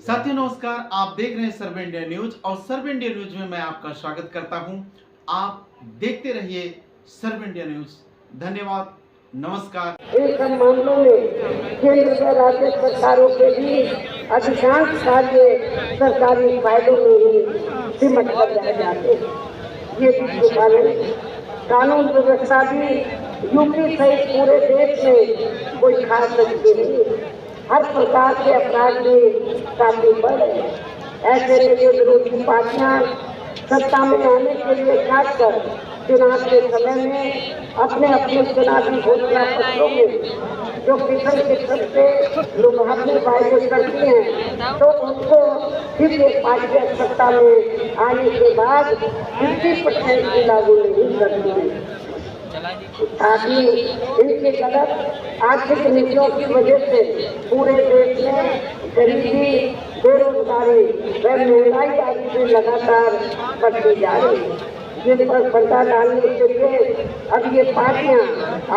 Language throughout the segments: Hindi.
साथियों नमस्कार, आप देख रहे हैं सर्व इंडिया न्यूज और सर्व इंडिया न्यूज में मैं आपका स्वागत करता हूं। आप देखते रहिए सर्व इंडिया न्यूज। धन्यवाद, नमस्कार। इन सब मामलों में केंद्र व राज्य सरकारों के भी अधिकांश कार्य सरकारी फायदों में ही सिमट कर रह जाते हैं। ये भी कानून व्यवस्था भी यूपी सहित पूरे देश में कोई खास तरीके नहीं। हर प्रकार के अपराध में काफी बढ़ रहे हैं। ऐसे में जो विरोधी पार्टियां सत्ता में आने के लिए खासकर चुनाव के समय में अपने अपने चुनावी घोषणा पत्रों में जो किस्म किस्म से लुभावने वायदे करती हैं, तो उनको फिर ये पार्टियां सत्ता में आने के बाद 50% भी लागू नहीं करती हैं। ताकि इनके गलत आर्थिक नीतियों की वजह से पूरे देश में गरीबी, बेरोजगारी व महंगाई आदि से लगातार बढ़ती जा रही है, जिन पर पर्दा डालने के लिए अब ये पार्टियां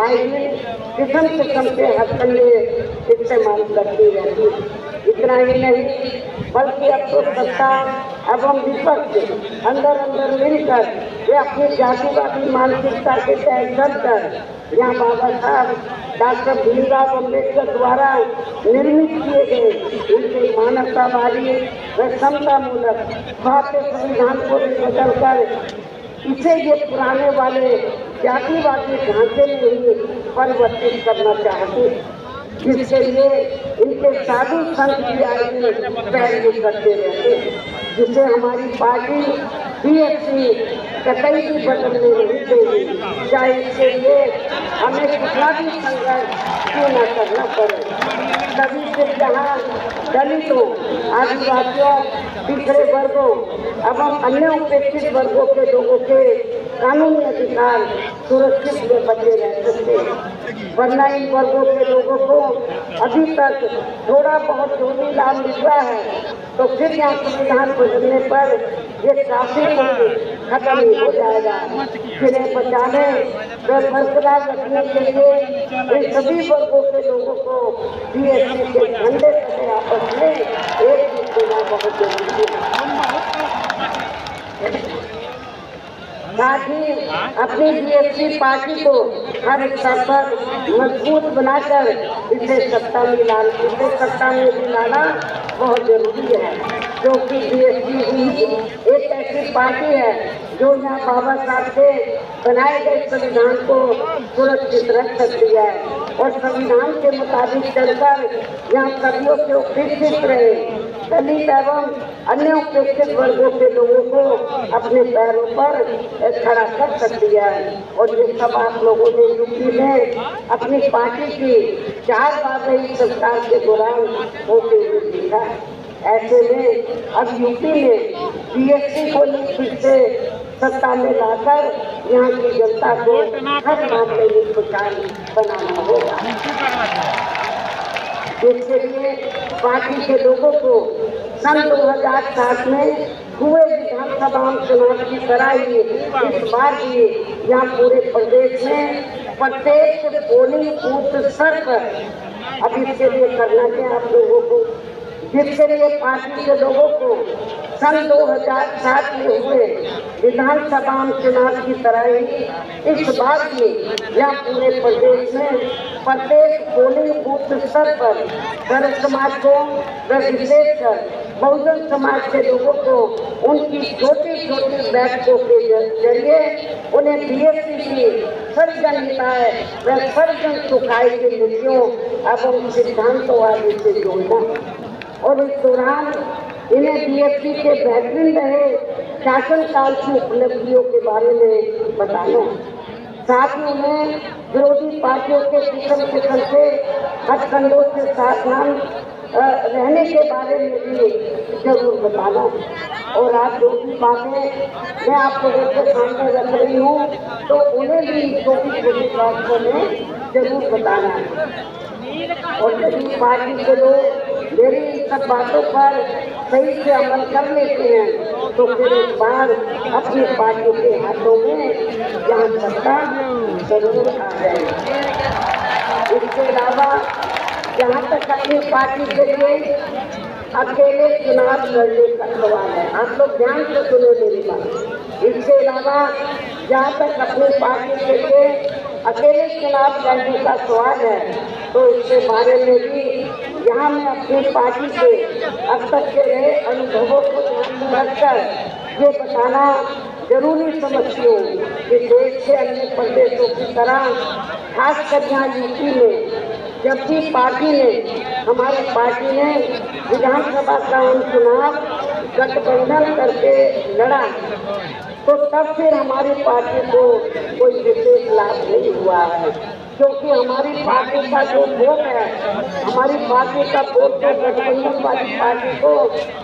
आए दिन किस्म किस्म के हथकंडे इस्तेमाल करती रहती है। इतना ही नहीं बल्कि अब तो सत्ता एवं विपक्ष अंदर अंदर मिलकर वे अपनी जातिवादी मानसिकता के तहत चलकर यहाँ बाबा साहब डॉक्टर भीमराव अम्बेडकर द्वारा निर्मित किए गए उनके मानवतावादी व समतामूलक भारतीय संविधान को बदलकर इसे ये पुराने वाले जातिवादी ढांचे में ही परिवर्तित करना चाहते हैं, जिसके लिए इनके साधु संत की आदमी पैरवी करते रहते हैं, जिसे हमारी पार्टी बीएसपी कतई भी बदलने नहीं देगी, चाहे इसके लिए हमें कितना भी संघर्ष क्यों न करना पड़े। तभी से जहाँ दलितों, आदिवासियों, पिछड़े वर्गों एवं अन्य उपेक्षित वर्गों के लोगों के कानूनी अधिकार सुरक्षित में बचे रह सकते हैं, वरना इन वर्गों के लोगों को अभी तक थोड़ा बहुत जो भी लाभ मिल रहा है, तो फिर यहाँ संविधान बदलने पर ये काफी खत्म ही हो जाएगा। जिन्हें बचाने व बरकरार रखने के लिए इन सभी वर्गों के लोगों को बीएसपी के झंडे से आपस में एक देना बहुत जरूरी है। साथ ही अपनी बीएसपी पार्टी को हर स्तर पर मजबूत बनाकर इसे सत्ता में लाना बहुत जरूरी है, क्योंकि बीएसपी ही एक ऐसी पार्टी है जो यहाँ बाबा साहब के बनाए गए संविधान को सुरक्षित रख सकती है और संविधान के मुताबिक चलकर यहाँ सदियों के उपेक्षित रहे दलित एवं अन्य उपेक्षित वर्गों के लोगों को अपने पैरों पर खड़ा कर सकती है। और ये सब आप लोगों ने यूपी में अपनी पार्टी की 4 बार रही सरकार के दौरान होते हुए देखा है। ऐसे में अब यूपी में बीएसपी को फिर से सत्ता में लाकर यहाँ की जनता को हर मामले में खुशहाल बनाना होगा। इसके लिए पार्टी के लोगों को सन 2007 में हुए विधानसभा चुनाव की तरह ही इस बार भी यहाँ पूरे प्रदेश में प्रत्येक पोलिंग बूथ स्तर पर अब इसके लिए करना है आप लोगों को, जिसके लिए पार्टी के लोगों को सन 2007 में हुए विधानसभा चुनाव की तरह ही इस बार भी यहाँ पूरे प्रदेश में प्रत्येक पोलिंग बूथ स्तर पर दलित समाज को व विशेषकर बहुजन समाज के लोगों को उनकी छोटी छोटी बैठकों के जरिए उन्हें बीएसपी की सर्वजन हिताय व सर्वजन सुखाई की नीतियों एवं सिद्धांतों आदि से जोड़ना और इस दौरान इन्हें बीएसपी के बेहतरीन रहे शासनकाल की उपलब्धियों के बारे में बताना, साथ ही उन्हें विरोधी पार्टियों के किस्म किस्म से हथकंडों से सावधान रहने के बारे में भी जरूर बताना। और आप जो भी बातें मैं आप लोगों के सामने रख रही हूँ, तो उन्हें भी छोटी छोटी बातों में जरूर बताना है। और यदि पार्टी के लोग मेरी सब बातों पर सही से अमल कर लेते हैं, तो फिर एक बार अपनी पार्टी के हाथों में यहाँ सत्ता जरूर आ जाएगी। इसके अलावा जहाँ तक अपनी पार्टी के लिए अकेले चुनाव लड़ने का सवाल है। आप लोग ध्यान से सुनो मेरी बात। इसके अलावा जहाँ तक अपनी पार्टी के लिए अकेले चुनाव लड़ने का सवाल है, तो इसके बारे में भी यहाँ मैं अपनी पार्टी के अब तक के रहे अनुभवों को ध्यान में रखकर ये बताना जरूरी समझती हूँ कि देश के अन्य प्रदेशों की तरह खासकर यहाँ यूपी में जब भी हमारी पार्टी ने विधानसभा का चुनाव गठबंधन करके लड़ा, तो तब फिर हमारी पार्टी को कोई विशेष लाभ नहीं हुआ है, क्योंकि हमारी पार्टी का जो वोट है, हमारी पार्टी का वोट तो गठबंधन वाली पार्टी को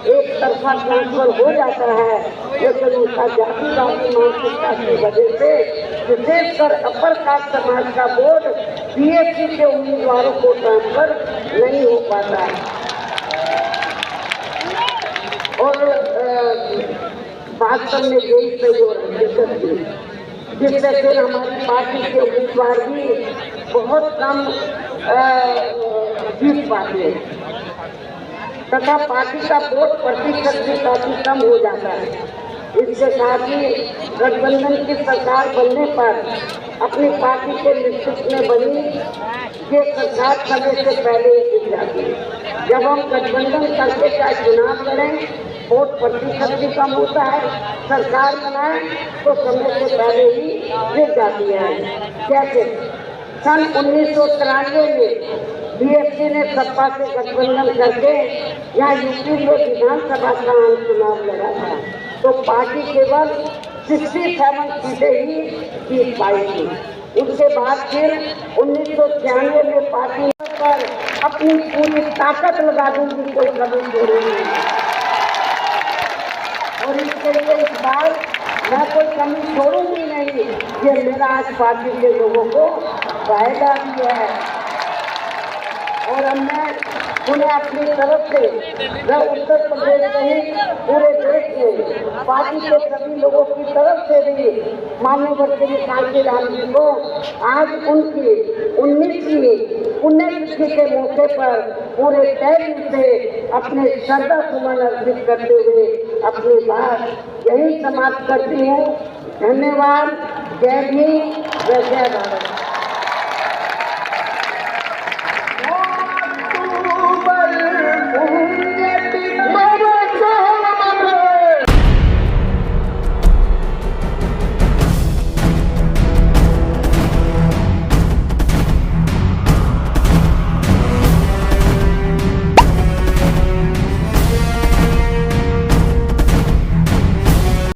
एक तरफा ट्रांसफर हो जाता है, लेकिन उसका जातिवादी मानसिकता की वजह से विशेषकर अपर कास्ट समाज का वोट बीएसपी के उम्मीदवारों को ट्रांसफर नहीं हो पाता है। और वास्तव में यही सही हो रहा है, जिससे फिर हमारी पार्टी के उम्मीदवार भी बहुत कम जीत पाते हैं तथा पार्टी का वोट प्रतिशत भी काफी कम हो जाता है। इसके साथ ही गठबंधन की सरकार बनने पर अपनी पार्टी के नेतृत्व में बनी ये सरकार समय से पहले ही जीत जाती है। जब हम गठबंधन करके चाहे चुनाव लड़ें, वोट प्रतिशत भी कम होता है, सरकार बनाए तो समय से पहले ही जीत जाती है। कैसे? सन 1993 में बीएसपी ने सपा से गठबंधन करके यहाँ यूपी में विधानसभा का चुनाव लड़ा था, तो पार्टी केवल 67 सीटें ही जीत पाई थी। उसके बाद फिर 1996 में पार्टी पर अपनी पूरी ताकत लगा दूंगी, कोई कमी छोड़ूंगी, और इसके लिए इस बार मैं कोई कमी छोड़ूंगी नहीं। ये मेरा आज पार्टी के लोगों को फायदा भी है। और अब मैं उन्हें अपनी तरफ से मैं उत्तर प्रदेश सहित पूरे देश में पार्टी के सभी लोगों की तरफ से भी माननीय श्री कांची राम जी को आज उनकी 19वीं पुण्यतिथि के मौके पर पूरे तय से अपने श्रद्धा सुमन अर्पित करते हुए अपनी बात यही समाप्त करती हूँ। धन्यवाद। जय भीम, जय भारत।